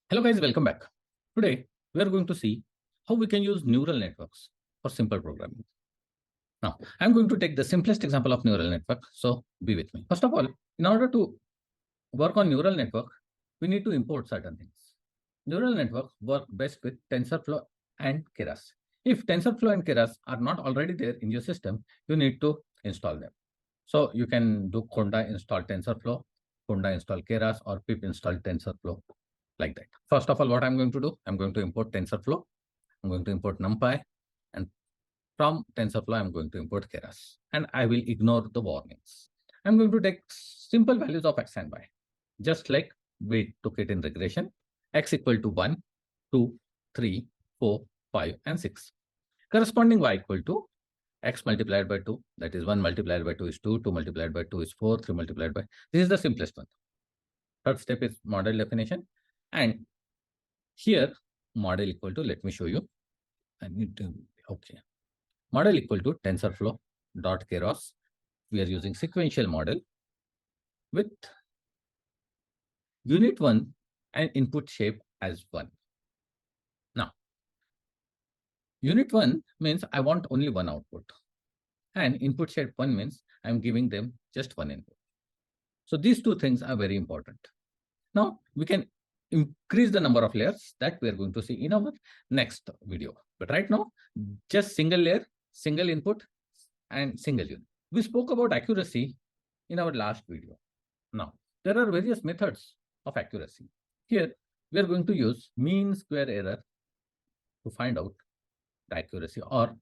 Hello guys, welcome back. Today we are going to see how we can use neural networks for simple programming. Now, I'm going to take the simplest example of neural network, so be with me. First of all, in order to work on neural network, we need to import certain things. Neural networks work best with TensorFlow and Keras. If TensorFlow and Keras are not already there in your system, you need to install them. So you can do conda install TensorFlow, conda install Keras, or pip install TensorFlow, like that. First of all, what I'm going to do, I'm going to import TensorFlow. I'm going to import NumPy, and from TensorFlow, I'm going to import Keras, and I will ignore the warnings. I'm going to take simple values of x and y, just like we took it in regression. X equal to 1, 2, 3, 4, 5, and 6. Corresponding y equal to x multiplied by 2, that is 1 multiplied by 2 is 2, 2 multiplied by 2 is 4, 3 multiplied by, this is the simplest one. Third step is model definition, and here model equal to, let me show you, I need to, okay, model equal to TensorFlow dot Keras. We are using sequential model with unit 1 and input shape as 1. Now, unit 1 means I want only one output, and input shape 1 means I'm giving them just one input. So these two things are very important. Now we can increase the number of layers that we are going to see in our next video. But right now, just single layer, single input, and single unit. We spoke about accuracy in our last video. Now, there are various methods of accuracy. Here, we are going to use mean square error to find out the accuracy, or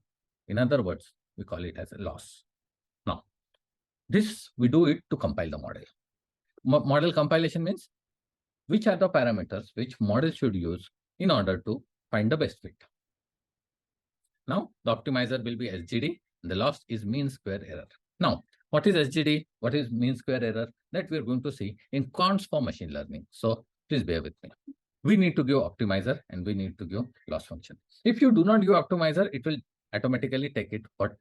in other words, we call it as a loss. Now, this we do it to compile the model. Model compilation means which are the parameters which model should use in order to find the best fit. Now, the optimizer will be SGD. The loss is mean square error. Now, what is SGD? What is mean square error? That we are going to see in cons for machine learning. So please bear with me. We need to give optimizer and we need to give loss function. If you do not give optimizer, it will automatically take it what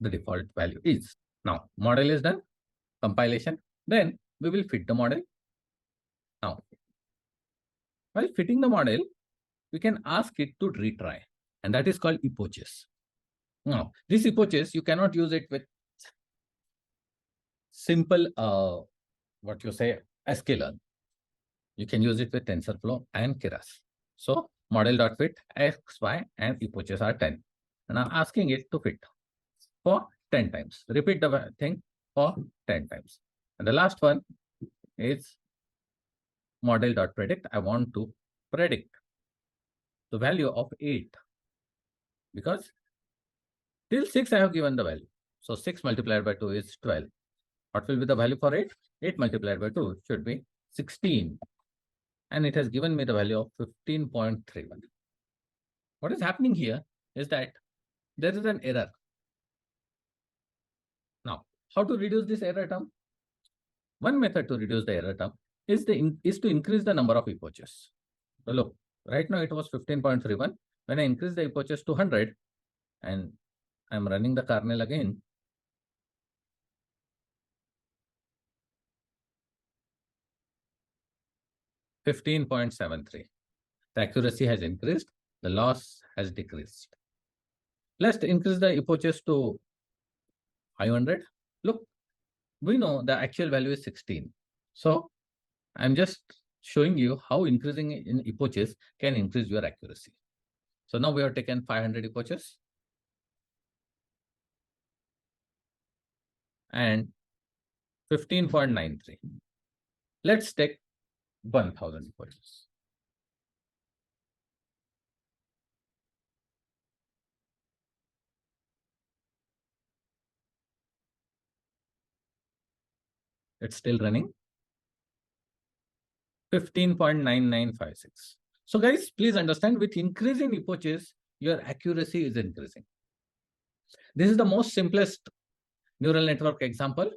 the default value is. Now, model is done, compilation. Then we will fit the model. Now, while fitting the model, we can ask it to retry, and that is called epoches. Now, this epoches, you cannot use it with simple, what you say, sklearn. You can use it with TensorFlow and Keras. So, model.fit, x, y, and epoches are 10. And I'm asking it to fit for 10 times. Repeat the thing for 10 times. And the last one is model.predict. I want to predict the value of 8, because till 6 I have given the value. So 6 multiplied by 2 is 12. What will be the value for 8? 8 multiplied by 2 should be 16. And it has given me the value of 15.31. What is happening here is that there is an error. Now, how to reduce this error term? One method to reduce the error term is to increase the number of epoches. So look, right now it was 15.31. When I increase the epoches to 100 and I'm running the kernel again, (15.73). The accuracy has increased, the loss has decreased. Let's increase the epoches to 500. Look, we know the actual value is 16. So I'm just showing you how increasing in epoches can increase your accuracy. So now we have taken 500 epoches and 15.93. Let's take 1000 epoches. It's still running. 15.9956. So guys, please understand, with increasing epoches, your accuracy is increasing. This is the most simplest neural network example.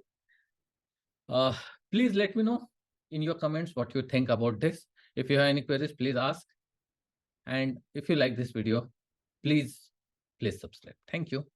Please let me know in your comments what you think about this. If you have any queries, please ask. And if you like this video, please subscribe. Thank you.